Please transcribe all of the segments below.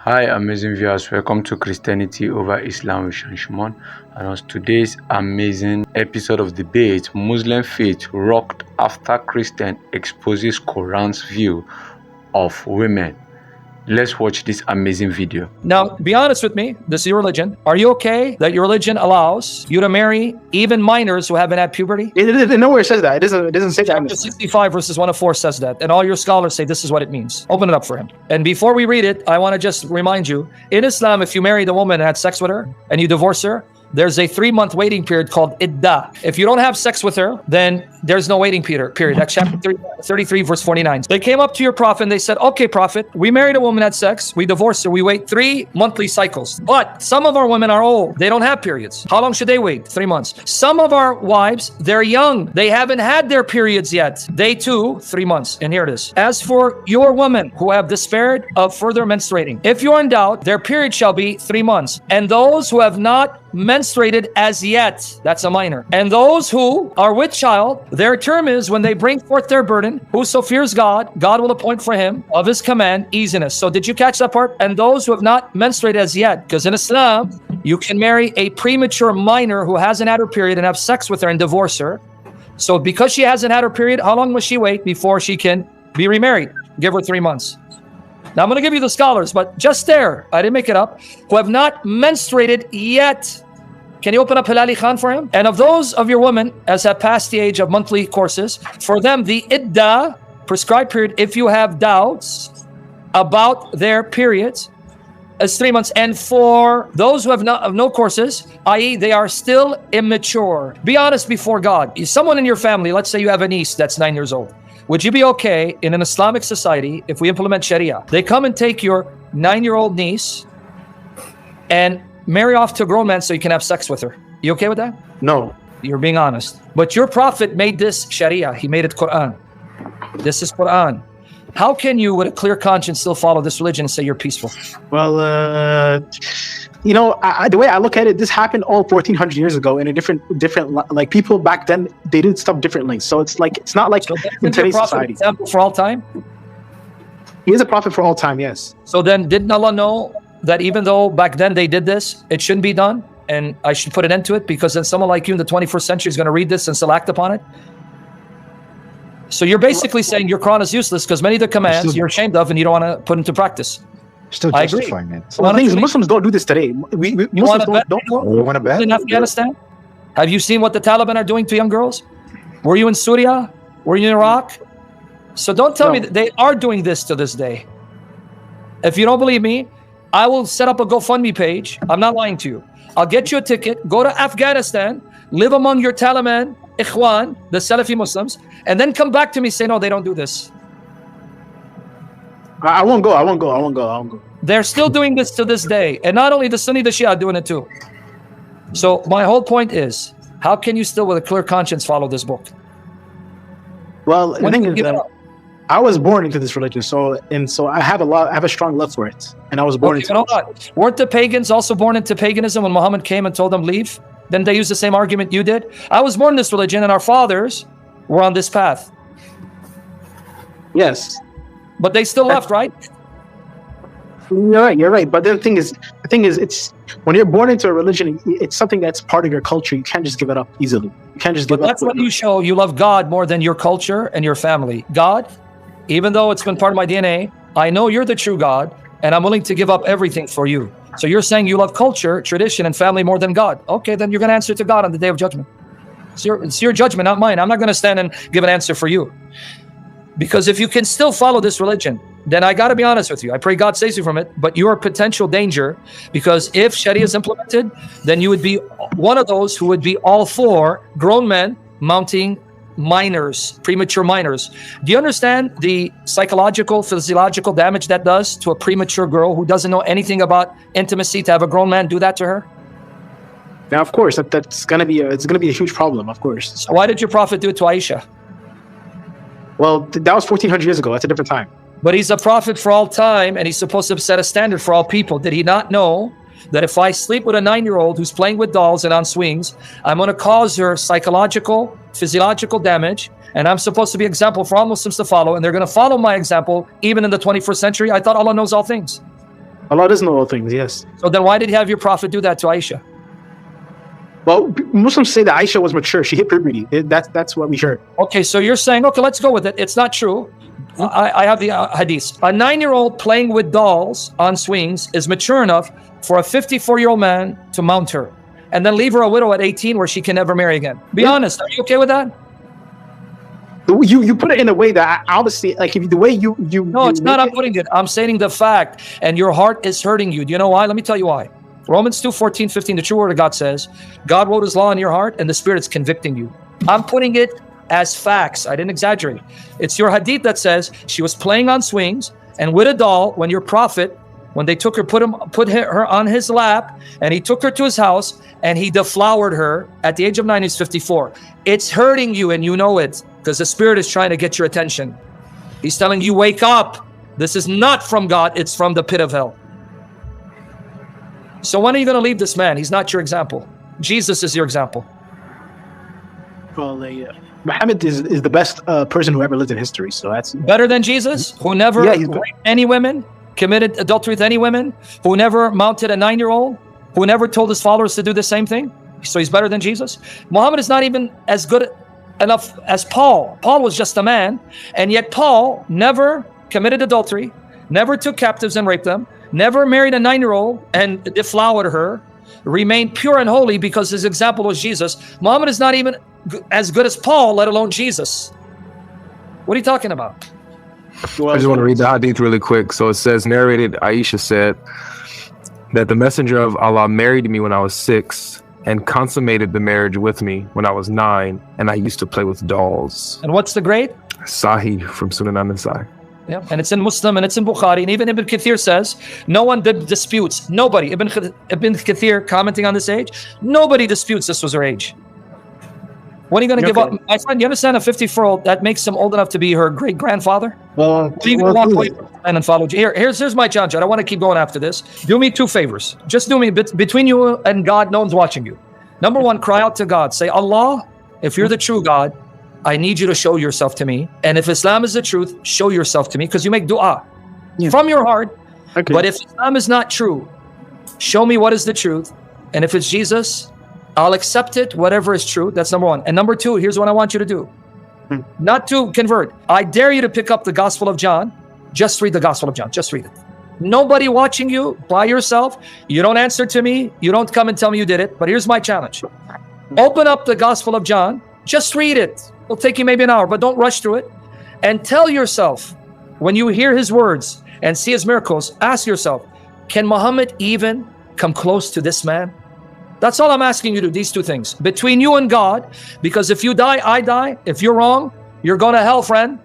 Hi, amazing viewers. Welcome to Christianity over Islam with Shamoun. And on today's amazing episode of debate, Muslim faith rocked after Christian exposes Quran's view of women. Let's watch this amazing video. Now, be honest with me. This is your religion. Are you okay that your religion allows you to marry even minors who haven't had puberty? It nowhere says that. It doesn't say that. Chapter 65 verses 1 to 4 says that. And all your scholars say this is what it means. Open it up for him. And before we read it, I want to just remind you, in Islam, if you married a woman and had sex with her and you divorce her, there's a 3-month waiting period called iddah. If you don't have sex with her, then there's no waiting period. That's chapter 33, verse 49. They came up to your prophet and they said, okay, prophet, we married a woman, had sex, we divorced her, we wait 3 monthly cycles. But some of our women are old. They don't have periods. How long should they wait? 3 months. Some of our wives, they're young. They haven't had their periods yet. They too, 3 months. And here it is. As for your women who have despaired of further menstruating, if you're in doubt, their period shall be 3 months. And those who have not menstruated as yet, that's a minor. And those who are with child, their term is when they bring forth their burden, whoso fears God, God will appoint for him of his command easiness. So did you catch that part? And those who have not menstruated as yet, because in Islam, you can marry a premature minor who hasn't had her period and have sex with her and divorce her. So because she hasn't had her period, how long must she wait before she can be remarried? Give her 3 months. Now I'm going to give you the scholars, but just there, I didn't make it up, who have not menstruated yet. Can you open up Hilali Khan for him? And of those of your women as have passed the age of monthly courses, for them the iddah, prescribed period, if you have doubts about their periods, is 3 months. And for those who have no courses, i.e. they are still immature, be honest before God. Someone in your family, let's say you have a niece that's 9 years old. Would you be okay in an Islamic society if we implement Sharia? They come and take your 9-year-old niece and marry off to a grown man so you can have sex with her. You okay with that? No. You're being honest. But your prophet made this Sharia. He made it Quran. This is Quran. How can you, with a clear conscience, still follow this religion and say you're peaceful? Well, the way I look at it, this happened all 1400 years ago in a different, like people back then, they did stuff differently. So it's not like so in today's society. Example for all time? He is a prophet for all time, yes. So then didn't Allah know that even though back then they did this, it shouldn't be done, and I should put an end to it, because then someone like you in the 21st century is going to read this and still act upon it? So you're basically saying your Quran is useless because many of the commands you're ashamed of and you don't want to put into practice. Still justifying it. Well, the thing is, Muslims don't do this today. Muslims want to bet? In Afghanistan? Have you seen what the Taliban are doing to young girls? Were you in Syria? Were you in Iraq? So don't tell me that they are doing this to this day. If you don't believe me, I will set up a GoFundMe page. I'm not lying to you. I'll get you a ticket, go to Afghanistan, live among your Taliban, Ikhwan, the Salafi Muslims, and then come back to me and say, no, they don't do this. I won't go. They're still doing this to this day. And not only the Sunni, the Shia are doing it too. So my whole point is, how can you still with a clear conscience follow this book? Well, the thing is that I was born into this religion, so I have a strong love for it, and I was born into it. Weren't the pagans also born into paganism when Muhammad came and told them leave? Then they used the same argument you did. I was born in this religion, and our fathers were on this path. Yes, but they still left, right? You're right. But the thing is, it's when you're born into a religion, it's something that's part of your culture. You can't just give it up easily. You can't just give it up. That's what you show. You love God more than your culture and your family. God, even though it's been part of my DNA, I know you're the true God, and I'm willing to give up everything for you. So you're saying you love culture, tradition, and family more than God. Okay, then you're going to answer to God on the day of judgment. It's your judgment, not mine. I'm not going to stand and give an answer for you. Because if you can still follow this religion, then I got to be honest with you. I pray God saves you from it, but you're a potential danger, because if Sharia is implemented, then you would be one of those who would be all for grown men mounting minors, premature minors. Do you understand the psychological, physiological damage that does to a premature girl who doesn't know anything about intimacy to have a grown man do that to her? Now, of course, it's gonna be a huge problem, of course. So why did your prophet do it to Aisha? Well, that was 1400 years ago. That's a different time. But he's a prophet for all time, and he's supposed to set a standard for all people. Did he not know that if I sleep with a 9-year-old who's playing with dolls and on swings, I'm going to cause her psychological, physiological damage, and I'm supposed to be an example for all Muslims to follow, and they're going to follow my example even in the 21st century? I thought Allah knows all things. Allah does know all things, yes. So then why did he have your prophet do that to Aisha? Well, Muslims say that Aisha was mature. She hit puberty. That's what we heard. Okay, so you're saying, okay, let's go with it. It's not true. I have the hadith. A 9-year-old playing with dolls on swings is mature enough for a 54-year-old man to mount her and then leave her a widow at 18 where she can never marry again. Be honest. Are you okay with that? You put it in a way that obviously, like, if the way you No, it's not. I'm putting it. I'm stating the fact, and your heart is hurting you. Do you know why? Let me tell you why. Romans 2:14, 15, the true word of God says, God wrote his law in your heart and the Spirit's convicting you. I'm putting it as facts. I didn't exaggerate. It's your hadith that says she was playing on swings and with a doll when your prophet, when they took her, put her on his lap, and he took her to his house and he deflowered her at the age of 9. He's 54. It's hurting you and you know it because the Spirit is trying to get your attention. He's telling you, wake up. This is not from God. It's from the pit of hell. So when are you going to leave this man? He's not your example. Jesus is your example. Well, Muhammad is the best person who ever lived in history. So that's better than Jesus, who never raped any women, committed adultery with any women, who never mounted a 9-year-old, who never told his followers to do the same thing. So he's better than Jesus. Muhammad is not even as good enough as Paul. Paul was just a man, and yet Paul never committed adultery, never took captives and raped them, never married a 9-year-old and deflowered her, remained pure and holy because his example was Jesus. Muhammad is not even as good as Paul, let alone Jesus. What are you talking about? I just want to read the hadith really quick. So it says, narrated, Aisha said that the messenger of Allah married me when I was 6 and consummated the marriage with me when I was 9, and I used to play with dolls. And what's the grade? Sahih from Sunan an-Nasai. Yeah, and it's in Muslim and it's in Bukhari, and even Ibn Kathir says no one disputes. Nobody. Ibn Kathir commenting on this age, nobody disputes this was her age. When are you going to give up? My friend, you understand a 54-year-old, that makes him old enough to be her great-grandfather? Well, you walk away and follow. Here's my challenge. I don't want to keep going after this. Do me 2 favors. Just do me, between you and God, no one's watching you. Number 1, cry out to God. Say, Allah, if you're the true God, I need you to show yourself to me. And if Islam is the truth, show yourself to me, because you make dua from your heart. Okay. But if Islam is not true, show me what is the truth. And if it's Jesus, I'll accept it, whatever is true. That's number 1. And number 2, here's what I want you to do. Not to convert. I dare you to pick up the Gospel of John. Just read the Gospel of John. Just read it. Nobody watching you, by yourself. You don't answer to me. You don't come and tell me you did it. But here's my challenge. Open up the Gospel of John. Just read it. It'll take you maybe an hour, but don't rush through it. And tell yourself, when you hear his words and see his miracles, ask yourself, can Muhammad even come close to this man? That's all I'm asking you to do, these 2 things. Between you and God, because if you die, I die. If you're wrong, you're going to hell, friend.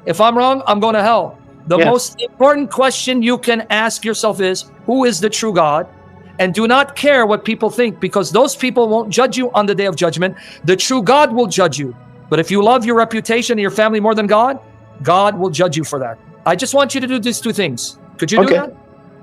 If I'm wrong, I'm going to hell. The most important question you can ask yourself is, who is the true God? And do not care what people think, because those people won't judge you on the day of judgment. The true God will judge you. But if you love your reputation and your family more than God, God will judge you for that. I just want you to do these 2 things. Could you do that?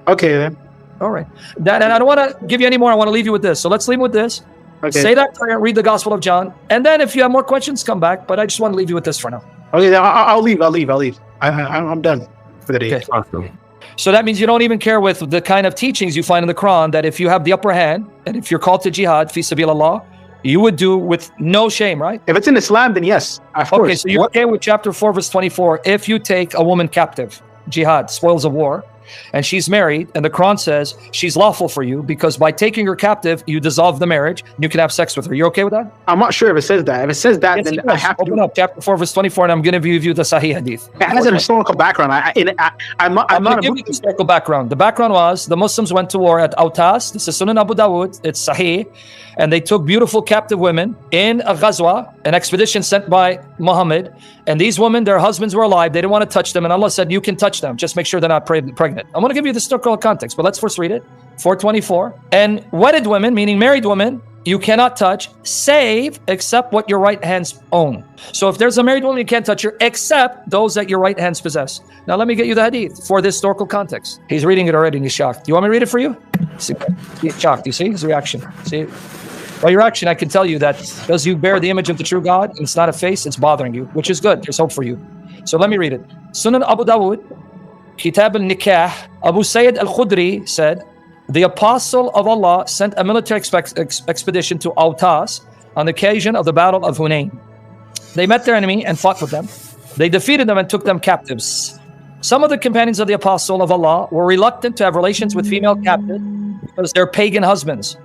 Okay, then. All right. And I don't want to give you any more. I want to leave you with this. So let's leave with this. Okay. Say that prayer, read the Gospel of John. And then if you have more questions, come back. But I just want to leave you with this for now. Okay, I'll leave. I'm done for the day. Okay. Awesome. So that means you don't even care with the kind of teachings you find in the Quran, that if you have the upper hand, and if you're called to jihad, Physicality, you would do with no shame, right? If it's in Islam, then yes, of course. Okay, so you're okay with chapter 4, verse 24. If you take a woman captive, jihad, spoils of war, and she's married, and the Quran says she's lawful for you because by taking her captive, you dissolve the marriage, and you can have sex with her. You okay with that? I'm not sure if it says that. If it says that, then I have to open up chapter 4, verse 24, and I'm going to give you the Sahih Hadith. It has an historical background. I'm not going to give you the historical background. The background was the Muslims went to war at Autas. This is Sunan Abu Dawud. It's Sahih. And they took beautiful captive women in a ghazwa, an expedition sent by Muhammad. And these women, their husbands were alive. They didn't want to touch them. And Allah said, you can touch them. Just make sure they're not pregnant. I'm going to give you the historical context, but let's first read it. 424. And wedded women, meaning married women, you cannot touch, save except what your right hands own. So if there's a married woman, you can't touch her except those that your right hands possess. Now let me get you the hadith for this historical context. He's reading it already and he's shocked. Do you want me to read it for you? See, he's shocked. You see his reaction? See? By your action, I can tell you that because you bear the image of the true God, and it's not a face, it's bothering you, which is good. There's hope for you. So let me read it. Sunan Abu Dawud, Kitab al-Nikah, Abu Sayyid al-Khudri said, the apostle of Allah sent a military expedition to Autas on the occasion of the Battle of Hunayn. They met their enemy and fought with them. They defeated them and took them captives. Some of the companions of the apostle of Allah were reluctant to have relations with female captives because they're pagan husbands.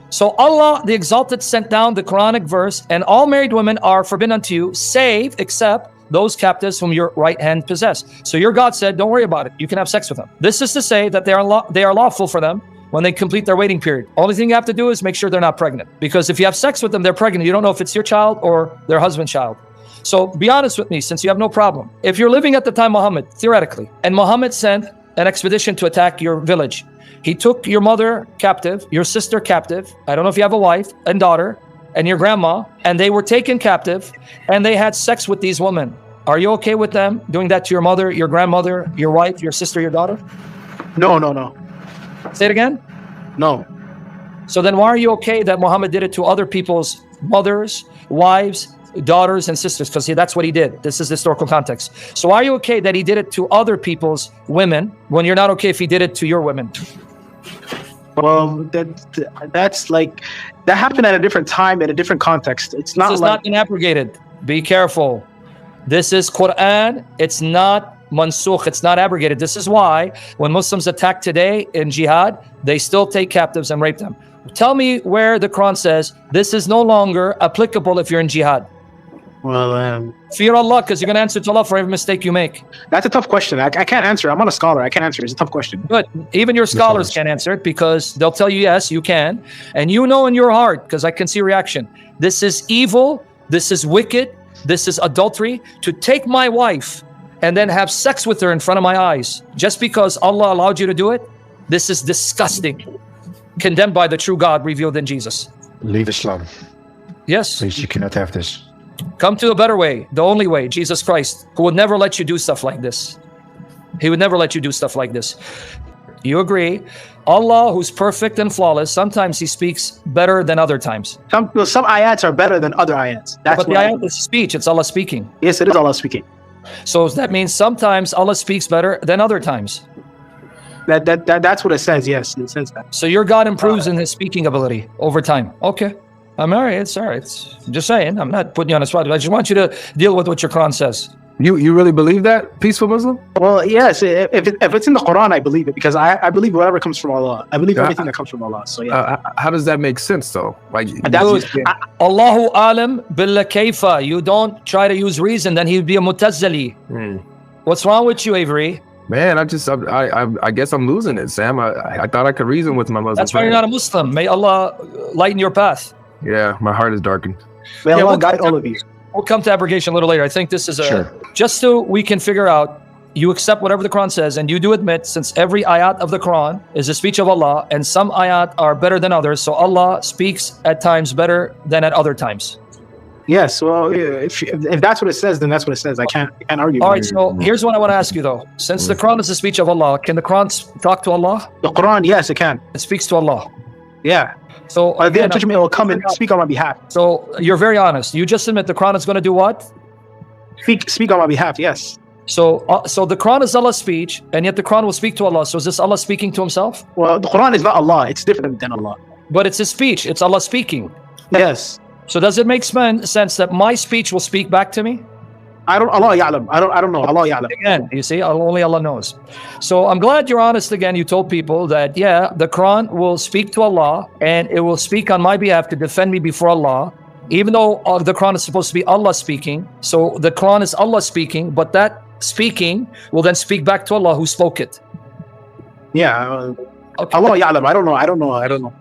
So Allah, the Exalted, sent down the Quranic verse, and all married women are forbidden unto you, save, except those captives whom your right hand possess. So your God said, don't worry about it. You can have sex with them. This is to say that they are lawful for them when they complete their waiting period. Only thing you have to do is make sure they're not pregnant. Because if you have sex with them, they're pregnant. You don't know if it's your child or their husband's child. So be honest with me, since you have no problem. If you're living at the time Muhammad, theoretically, and Muhammad sent an expedition to attack your village, he took your mother captive, your sister captive, I don't know if you have a wife and daughter, and your grandma, and they were taken captive, and they had sex with these women. Are you okay with them doing that to your mother, your grandmother, your wife, your sister, your daughter? No. Say it again? No. So then why are you okay that Muhammad did it to other people's mothers, wives, daughters, and sisters? Because that's what he did. This is the historical context. So why are you okay that he did it to other people's women when you're not okay if he did it to your women? Well, that's like, that happened at a different time, in a different context. It's not This is not been abrogated. Be careful. This is Quran. It's not mansukh. It's not abrogated. This is why when Muslims attack today in Jihad, they still take captives and rape them. Tell me where the Quran says this is no longer applicable if you're in Jihad. Well, fear Allah, because you're going to answer to Allah for every mistake you make. That's a tough question. I can't answer. I'm not a scholar. I can't answer. It's a tough question. Good. Even your scholars can't answer it because they'll tell you, yes, you can. And you know in your heart, because I can see reaction, this is evil, this is wicked, this is adultery, to take my wife and then have sex with her in front of my eyes just because Allah allowed you to do it. This is disgusting. Condemned by the true God revealed in Jesus. Leave Islam. Yes. Please, you cannot have this. Come to a better way, the only way, Jesus Christ, who would never let you do stuff like this. He would never let you do stuff like this. You agree? Allah, who's perfect and flawless, sometimes he speaks better than other times. Some ayats are better than other ayats. That's but the ayat is speech. It's Allah speaking. Yes, it is Allah speaking. So that means sometimes Allah speaks better than other times. That's what it says. Yes, it says that. So your God improves in his speaking ability over time. Okay. I'm all right. It's all right. I'm just saying. I'm not putting you on the spot. I just want you to deal with what your Quran says. You really believe that, peaceful Muslim? Well, yes. If it's in the Quran, I believe it because I believe whatever comes from Allah. I believe everything that comes from Allah. So yeah. How does that make sense though? Like Allahu alam billa kayfa. You don't try to use reason, then he'd be a mutazzili. What's wrong with you, Avery? Man, I guess I'm losing it, Sam. I thought I could reason with my Muslim. That's why you're not a Muslim. May Allah lighten your path. Yeah, my heart is darkened. May Allah guide all of you. We'll come to abrogation a little later. I think this is Sure. Just so we can figure out, you accept whatever the Quran says, and you do admit, since every ayat of the Quran is a speech of Allah, and some ayat are better than others, so Allah speaks at times better than at other times. Yes, well, if that's what it says, then that's what it says. I can't argue. All right, so here's what I want to ask you though. Since the Quran is the speech of Allah, can the Quran talk to Allah? The Quran, yes, it can. It speaks to Allah. Yeah. So the judgment will come and speak on my behalf. So you're very honest. You just admit the Quran is going to do what? Speak on my behalf, yes. So the Quran is Allah's speech, and yet the Quran will speak to Allah. So is this Allah speaking to himself? Well, the Quran is not Allah. It's different than Allah. But it's his speech. It's Allah speaking. Yes. So does it make sense that my speech will speak back to me? Allah ya'lam. I don't know. Allah ya'lam. Again, you see, only Allah knows. So I'm glad you're honest again. You told people that, yeah, the Quran will speak to Allah and it will speak on my behalf to defend me before Allah, even though the Quran is supposed to be Allah speaking. So the Quran is Allah speaking, but that speaking will then speak back to Allah who spoke it. Yeah. Okay. Allah ya'lam. I don't know.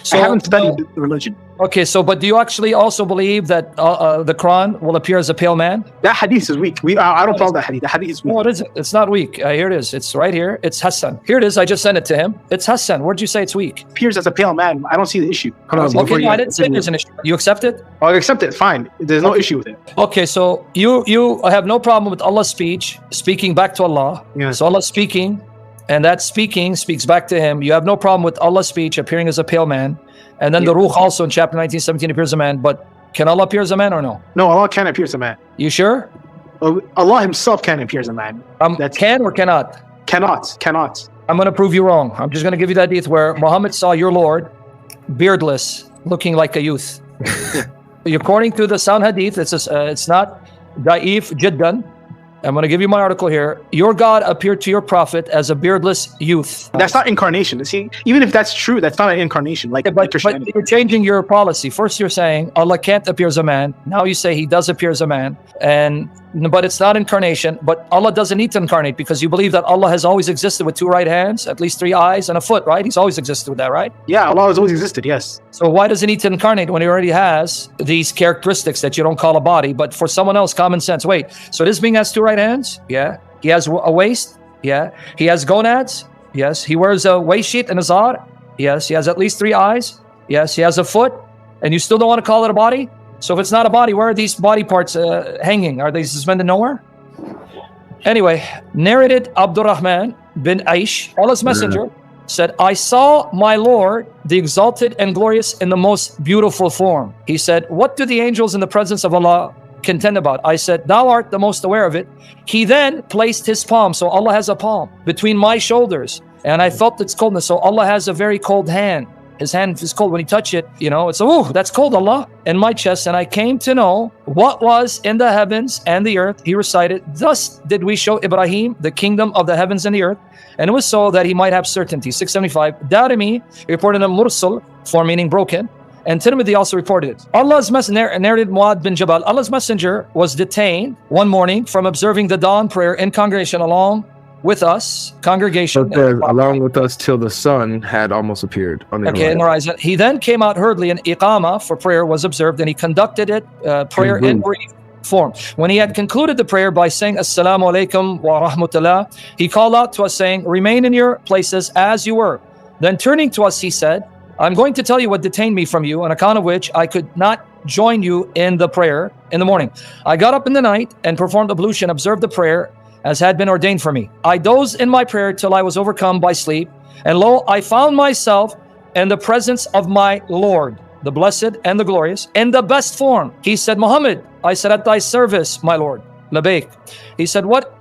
So I haven't studied the religion. Okay, but do you actually also believe that the Quran will appear as a pale man? That hadith is weak. I don't follow that hadith. The hadith is weak. No, it isn't. It's not weak. Here it is. It's right here. It's Hassan. Here it is. I just sent it to him. It's Hassan. Where'd you say it's weak? Appears as a pale man. I don't see the issue. Okay, no, I didn't say there's an issue. You accept it? I accept it. Fine. There's no issue with it. Okay, so you have no problem with Allah's speech speaking back to Allah. Yeah. So Allah's speaking, and that speaking speaks back to him. You have no problem with Allah's speech appearing as a pale man. And then the Ruh also in chapter 19, 17 appears as a man. But can Allah appear as a man or no? No, Allah can't appear as a man. You sure? Allah himself can appear as a man. That's can or cannot? Cannot. I'm going to prove you wrong. I'm just going to give you that hadith where Muhammad saw your Lord beardless, looking like a youth. According to the sound hadith, it's not da'if jiddan. I'm going to give you my article here. Your God appeared to your prophet as a beardless youth. That's not incarnation. See, even if that's true, that's not an incarnation. But you're changing your policy. First, you're saying Allah can't appear as a man. Now you say He does appear as a man, but it's not incarnation. But Allah doesn't need to incarnate because you believe that Allah has always existed with 2 right hands, at least 3 eyes, and a foot. Right? He's always existed with that. Right? Yeah, Allah has always existed. Yes. So why does He need to incarnate when He already has these characteristics that you don't call a body, but for someone else, common sense? Wait. So this being has 2 right hands? Yeah. He has a waist? Yeah. He has gonads? Yes. He wears a waist sheet and a zar? Yes. He has at least 3 eyes? Yes. He has a foot? And you still don't want to call it a body? So if it's not a body, where are these body parts hanging? Are they suspended nowhere? Anyway, narrated Abdurrahman bin Aish, Allah's messenger, said, I saw my Lord, the exalted and glorious, in the most beautiful form. He said, what do the angels in the presence of Allah contend about? I said, thou art the most aware of it. He then placed his palm, so Allah has a palm, between my shoulders, and I felt its coldness. So Allah has a very cold hand. His hand is cold when you touch it, it's, that's cold, Allah, in my chest. And I came to know what was in the heavens and the earth. He recited, thus did we show Ibrahim the kingdom of the heavens and the earth. And it was so that he might have certainty. 675. Darimi reported a mursal form, meaning broken. And Tirmidhi also reported it. Allah's messenger, narrated Muad bin Jabal, Allah's messenger was detained one morning from observing the dawn prayer in congregation along with us, congregation. Along with us till the sun had almost appeared on the horizon. He then came out hurriedly, and iqamah for prayer was observed, and he conducted it, prayer in brief form. When he had concluded the prayer by saying, Assalamu alaikum wa rahmatullah, he called out to us saying, remain in your places as you were. Then turning to us, he said, I'm going to tell you what detained me from you, on account of which I could not join you in the prayer in the morning. I got up in the night and performed ablution, observed the prayer as had been ordained for me. I dozed in my prayer till I was overcome by sleep, and lo, I found myself in the presence of my Lord, the blessed and the glorious, in the best form. He said, Muhammad, I said, at thy service, my Lord. Labaik. He said, what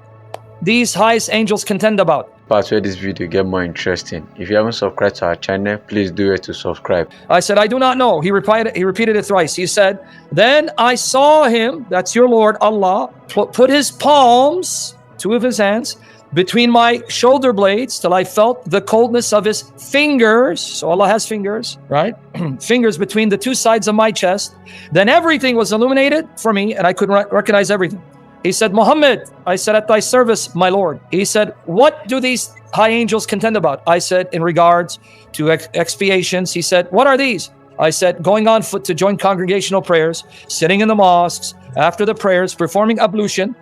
these highest angels contend about? Part where this video get more interesting. If you haven't subscribed to our channel, please do it to subscribe. I said, I do not know. He repeated it thrice. He said, then I saw him, that's your Lord, Allah, put his palms, 2 of his hands, between my shoulder blades till I felt the coldness of his fingers. So Allah has fingers, right? Fingers between the 2 sides of my chest. Then everything was illuminated for me, and I could recognize everything. He said, Muhammad, I said, at thy service, my Lord. He said, what do these high angels contend about? I said, in regards to expiations. He said, what are these? I said, going on foot to join congregational prayers, sitting in the mosques, after the prayers, performing ablution,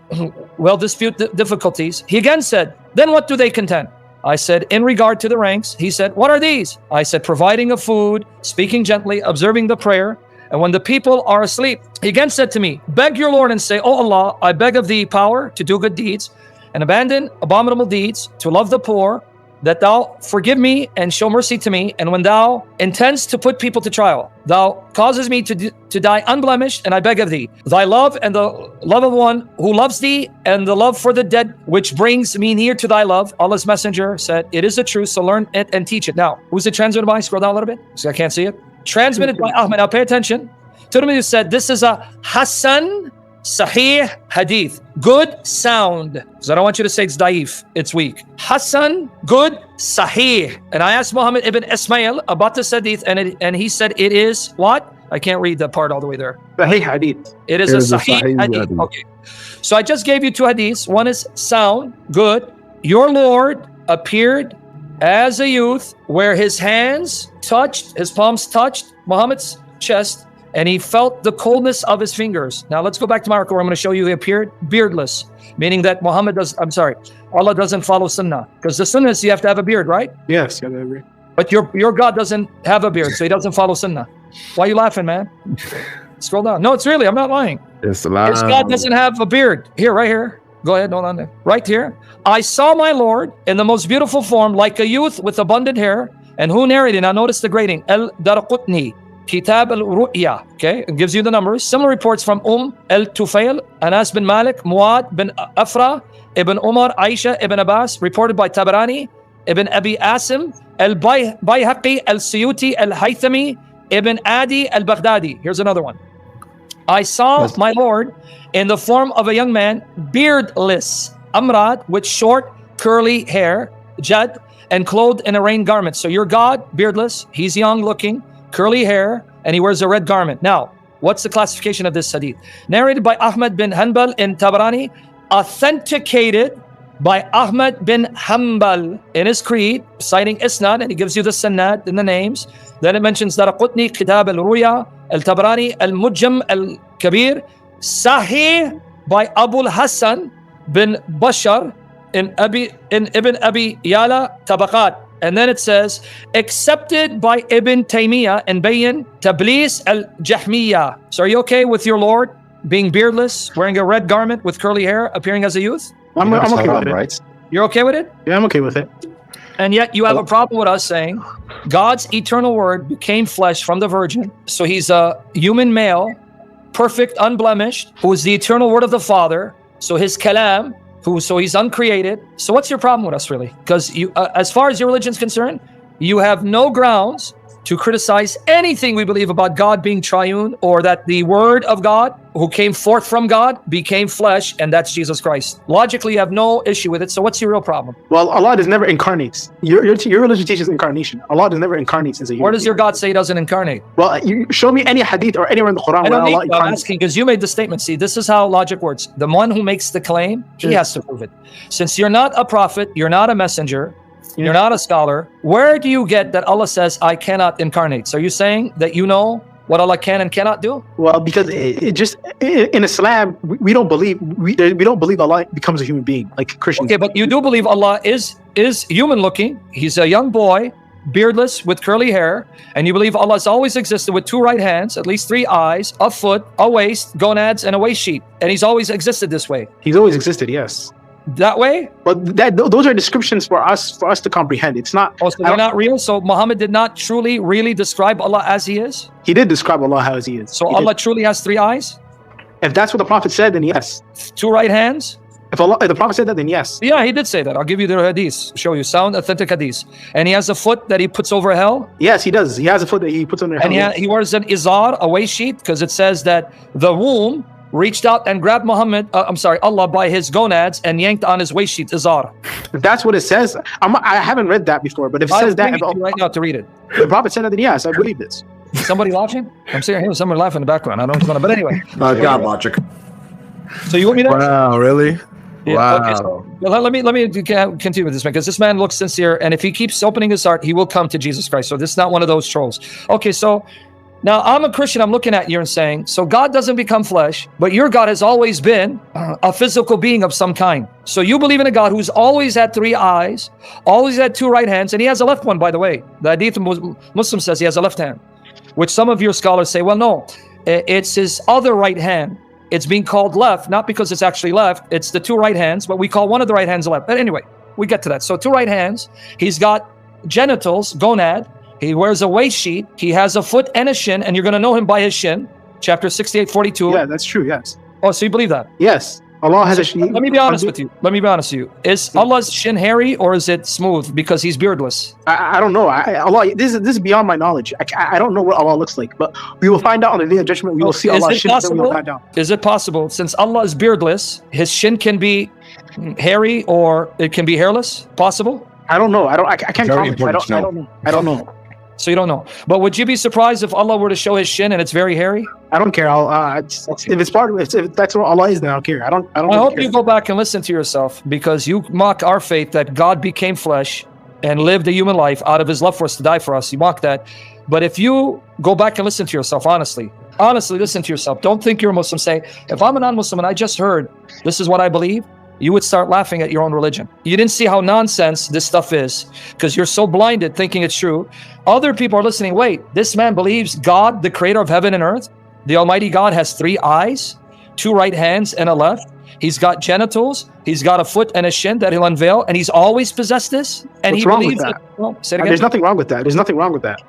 will dispute the difficulties. He again said, then what do they contend? I said, in regard to the ranks. He said, what are these? I said, providing of food, speaking gently, observing the prayer, and when the people are asleep. He again said to me, beg your Lord and say, O Allah, I beg of thee power to do good deeds and abandon abominable deeds, to love the poor, that thou forgive me and show mercy to me. And when thou intends to put people to trial, thou causes me to die unblemished, and I beg of thee thy love and the love of one who loves thee, and the love for the dead, which brings me near to thy love. Allah's messenger said, it is the truth, so learn it and teach it. Now, who's it transmitted by? Scroll down a little bit, so I can't see it. Transmitted by Ahmed. Now pay attention. Tirmidhi said, this is a Hasan Sahih Hadith. Good sound. Because I don't want you to say it's daif. It's weak. Hasan, good, Sahih. And I asked Muhammad ibn Ismail about this Hadith, and he said it is what? I can't read the part all the way there. Sahih Hadith. It is a Sahih Hadith. Okay. So I just gave you 2 Hadiths. One is sound, good. Your Lord appeared as a youth, where his palms touched Muhammad's chest, and he felt the coldness of his fingers. Now let's go back to my article where I'm going to show you he appeared beardless, meaning that Allah doesn't follow sunnah. Because the sunnah is you have to have a beard, right? Yes, you have to have a beard. But your God doesn't have a beard, so he doesn't follow sunnah. Why are you laughing, man? Scroll down. No, it's really, I'm not lying. It's a lie. His God doesn't have a beard. Here, right here. Go ahead, hold on there. Right here. I saw my Lord in the most beautiful form, like a youth with abundant hair. And who narrated? Now notice the grading. Al-Darqutni. Kitab al-Ru'ya. Okay, it gives you the numbers. Similar reports from al-Tufail, Anas bin Malik, Muad bin Afra, Ibn Umar, Aisha, Ibn Abbas, reported by Tabarani, Ibn Abi Asim, Al-Bayhaqi, Al-Suyuti, Al-Haythami, Ibn Adi, Al-Baghdadi. Here's another one. I saw my Lord in the form of a young man, beardless, Amrad, with short, curly hair, Jad, and clothed in a rain garment. So your God, beardless, he's young looking, curly hair, and he wears a red garment. Now, what's the classification of this hadith? Narrated by Ahmad bin Hanbal in Tabarani, authenticated by Ahmad bin Hanbal in his creed, citing Isnad, and he gives you the Sanad in the names. Then it mentions Daraqutni, Kitab al-Ruya, Al-Tabarani, Al-Mujam, Al-Kabir, Sahih by Abu Hassan bin Bashar in Ibn Abi Yala, Tabaqat. And then it says, accepted by Ibn Taymiyyah and Bayan, Tablis al-Jahmiyyah. So are you okay with your Lord being beardless, wearing a red garment with curly hair, appearing as a youth? I'm okay with it. Right? You're okay with it? Yeah, I'm okay with it. And yet you have a problem with us saying God's eternal word became flesh from the virgin. So he's a human male, perfect, unblemished, who is the eternal word of the Father. So his kalam, so he's uncreated. So what's your problem with us, really? Because you, as far as your religion's concerned, you have no grounds to criticize anything we believe about God being triune, or that the word of God who came forth from God became flesh, and that's Jesus Christ. Logically, you have no issue with it. So what's your real problem? Well, Allah does never incarnates. Your religion teaches incarnation. Allah does never incarnates as a human. Where does your God say he doesn't incarnate? Well, you show me any hadith or anywhere in the Quran where Allah incarnates. I'm asking because you made the statement. See, this is how logic works. The one who makes the claim, he has to prove it. Since you're not a prophet, you're not a messenger, you're not a scholar, where do you get that Allah says, I cannot incarnate? So are you saying that you know what Allah can and cannot do? Well, because it just, in Islam, we don't believe Allah becomes a human being like Christians. Okay, but you do believe Allah is human looking. He's a young boy, beardless, with curly hair, and you believe Allah has always existed with two right hands, at least three eyes, a foot, a waist, gonads, and a waist sheet. And he's always existed this way. He's always existed, yes. That way? But those are descriptions for us to comprehend. It's not. Oh, so they're not real? So Muhammad did not truly, really describe Allah as he is? He did describe Allah as he is. So Allah truly has three eyes? If that's what the Prophet said, then yes. Two right hands? If the Prophet said that, then yes. Yeah, he did say that. I'll give you the hadith, show you sound, authentic hadith. And he has a foot that he puts over hell? Yes, he does. He has a foot that he puts under hell. And he wears an izar, a waist sheet, because it says that the womb reached out and grabbed Allah by his gonads and yanked on his waist sheet, izar. If that's what it says, I haven't read that before, but if it says that, right now to read it. The Prophet said that, then yes, I believe this. Somebody laughing? I'm seeing here somebody laughing in the background. I don't know what's going on, but anyway. God logic. So you want me to? Wow, really? Yeah, wow. Okay, so, well, let me continue with this man, because this man looks sincere, and if he keeps opening his heart, he will come to Jesus Christ. So this is not one of those trolls. Okay, so now I'm a Christian. I'm looking at you and saying, so God doesn't become flesh, but your God has always been a physical being of some kind. So you believe in a God who's always had three eyes, always had two right hands, and he has a left one, by the way. The Hadith Muslim says he has a left hand, which some of your scholars say, well, no, it's his other right hand. It's being called left, not because it's actually left. It's the two right hands, but we call one of the right hands left. But anyway, we get to that. So two right hands. He's got genitals, gonad. He wears a waist sheet. He has a foot and a shin, and you're going to know him by his shin. Chapter 68:42. Yeah, that's true, yes. Oh, so you believe that? Yes. Allah has a shin. Let me be honest with you. Is Allah's shin hairy or is it smooth because he's beardless? I don't know. Allah, this is beyond my knowledge. I don't know what Allah looks like, but we will find out on the day of judgment. We will see Allah's shin, and we will find out. Is it possible, since Allah is beardless, his shin can be hairy or it can be hairless? Possible? I don't know. I can't comment. I don't know. So you don't know. But would you be surprised if Allah were to show his shin and it's very hairy? I don't care. If that's what Allah is, then I don't care. I hope you go back and listen to yourself, because you mock our faith that God became flesh and lived a human life out of his love for us to die for us. You mock that. But if you go back and listen to yourself honestly listen to yourself. Don't think you're a Muslim. Say, if I'm a non-Muslim and I just heard this is what I believe, you would start laughing at your own religion. You didn't see how nonsense this stuff is because you're so blinded thinking it's true. Other people are listening. Wait, this man believes God, the creator of heaven and earth, the Almighty God, has three eyes, 2 right hands and a left. He's got genitals. He's got a foot and a shin that he'll unveil, and he's always possessed this. And What's he wrong believes with that? Well, say it again. There's nothing wrong with that. There's nothing wrong with that.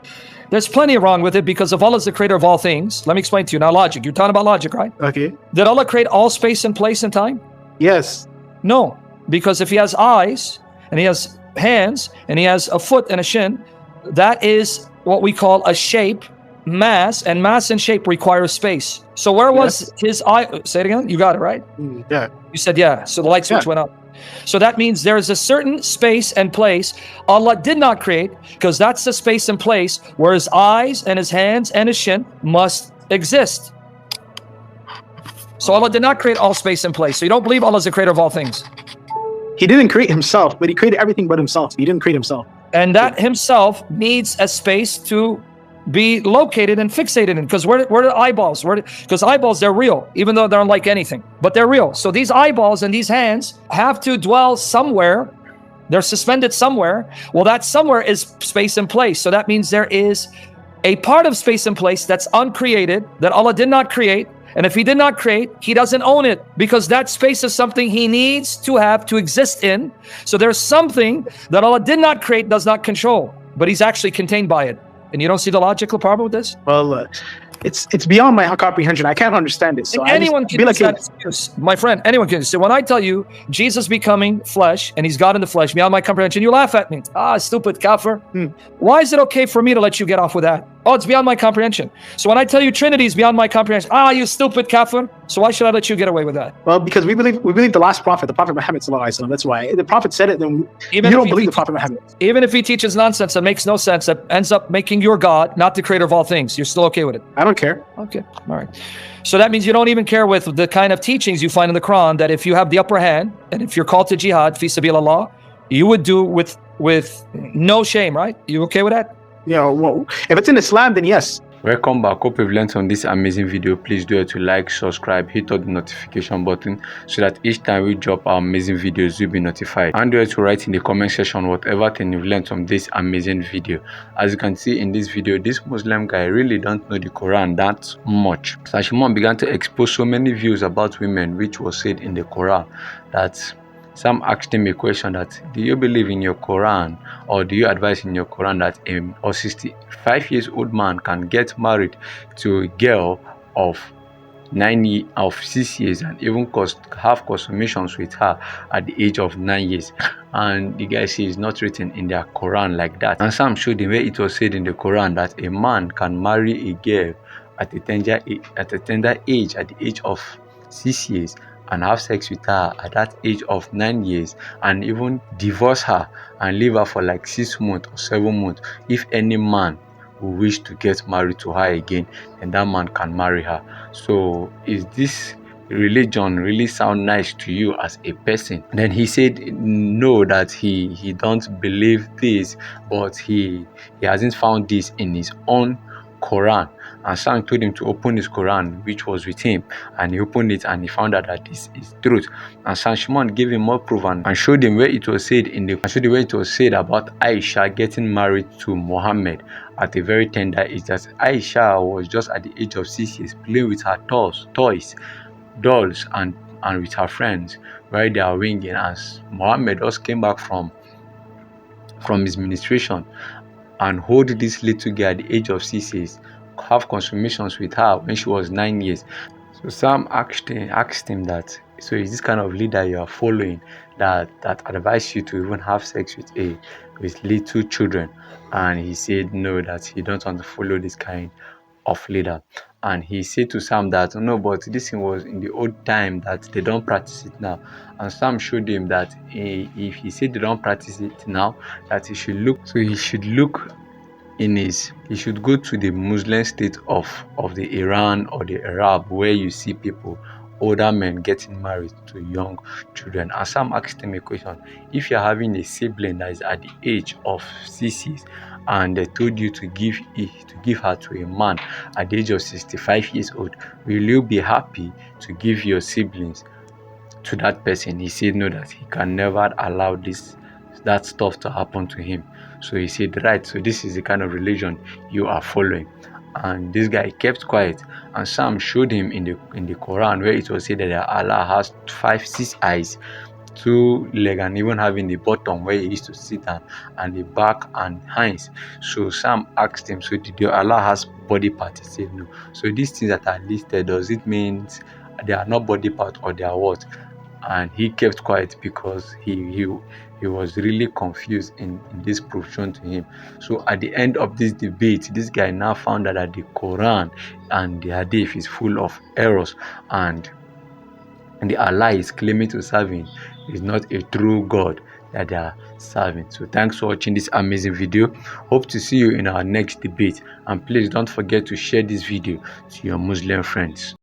There's plenty wrong with it because if Allah is the creator of all things, let me explain to you. Now, logic. You're talking about logic, right? Okay. Did Allah create all space and place and time? Yes. No, because if he has eyes and he has hands and he has a foot and a shin, that is what we call a shape, mass, and mass and shape require space. So where was his eye? Say it again. You got it, right? Yeah. You said yeah. So the light switch went up. So that means there is a certain space and place Allah did not create, because that's the space and place where his eyes and his hands and his shin must exist. So Allah did not create all space and place. So you don't believe Allah is the creator of all things. He didn't create himself, but he created everything but himself. He didn't create himself. And that himself needs a space to be located and fixated in. Because where are the eyeballs? Because eyeballs, they're real, even though they're unlike anything. But they're real. So these eyeballs and these hands have to dwell somewhere. They're suspended somewhere. Well, that somewhere is space and place. So that means there is a part of space and place that's uncreated, that Allah did not create. And if he did not create, he doesn't own it, because that space is something he needs to have to exist in. So there's something that Allah did not create, does not control, but he's actually contained by it. And you don't see the logical problem with this? Well, it's beyond my comprehension. I can't understand it. So anyone can use that excuse, my friend. Anyone can. So when I tell you Jesus becoming flesh and he's God in the flesh, beyond my comprehension, you laugh at me. Stupid kafir. Why is it okay for me to let you get off with that? Oh, it's beyond my comprehension. So when I tell you Trinity is beyond my comprehension, you stupid kafir. So why should I let you get away with that? Well, because we believe the last prophet, the Prophet Muhammad sallallahu alaihi wasallam. That's why the Prophet said it. Then you don't believe the Prophet Muhammad. Even if he teaches nonsense that makes no sense, that ends up making your God not the creator of all things, you're still okay with it? I don't care. Okay, all right. So that means you don't even care with the kind of teachings you find in the Quran, that if you have the upper hand and if you're called to jihad, Physicality of Allah, you would do with no shame, right? You okay with that? Yeah, well, if it's in Islam, then yes. Welcome back. Hope you've learned from this amazing video. Please do it to like, subscribe, hit on the notification button so that each time we drop our amazing videos, you'll be notified. And do it to write in the comment section whatever thing you've learned from this amazing video. As you can see in this video, this Muslim guy really don't know the Quran that much. So Shamoun began to expose so many views about women which was said in the Quran that some asked him a question that, do you believe in your Quran, or do you advise in your Quran that a 65-year-old man can get married to a girl of 6 years and even have consummations with her at the age of 9 years? And the guy says it's not written in their Quran like that. And some showed him where it was said in the Quran that a man can marry a girl at a tender age, at the age of 6 years, and have sex with her at that age of 9 years, and even divorce her and leave her for like 6 months or 7 months. If any man who wish to get married to her again, then that man can marry her. So is this religion really sound nice to you as a person? Then he said no, that he don't believe this, but he hasn't found this in his own Quran. And Sam told him to open his Quran, which was with him, and he opened it and he found out that this is truth. And Shamoun gave him more proof and showed him where it was said about Aisha getting married to Muhammad at a very tender age. That Aisha was just at the age of 6 years playing with her toys, dolls, and with her friends while they are winging, as Muhammad just came back from his ministration and hold this little girl at the age of 6 years, have consummations with her when she was 9 years. So Sam asked him that, so is this kind of leader you are following that advise you to even have sex with little children? And he said no, that he don't want to follow this kind of leader. And he said to Sam that no, but this thing was in the old time, that they don't practice it now. And Sam showed him that if he said they don't practice it now, that he should look he should go to the Muslim state of the Iran or the Arab, where you see people, older men getting married to young children. And Sam asked him a question: if you're having a sibling that is at the age of 6 years and they told you to give her to a man at the age of 65 years old, will you be happy to give your siblings to that person? He said no, that he can never allow that stuff to happen to him. So he said, right, so this is the kind of religion you are following. and this guy kept quiet. And Sam showed him in the Quran where it was said that Allah has 6 eyes, 2 legs, and even having the bottom where he used to sit down, and the back and hands. So Sam asked him, so did your Allah has body part? He said no. So these things that are listed, does it mean they are not body part, or they are what? And he kept quiet because he was really confused in this proof shown to him. So at the end of this debate, this guy now found out that the Quran and the Hadith is full of errors, and the Allah is claiming to serving is not a true God that they are serving. So thanks for watching this amazing video. Hope to see you in our next debate, and please don't forget to share this video to your Muslim friends.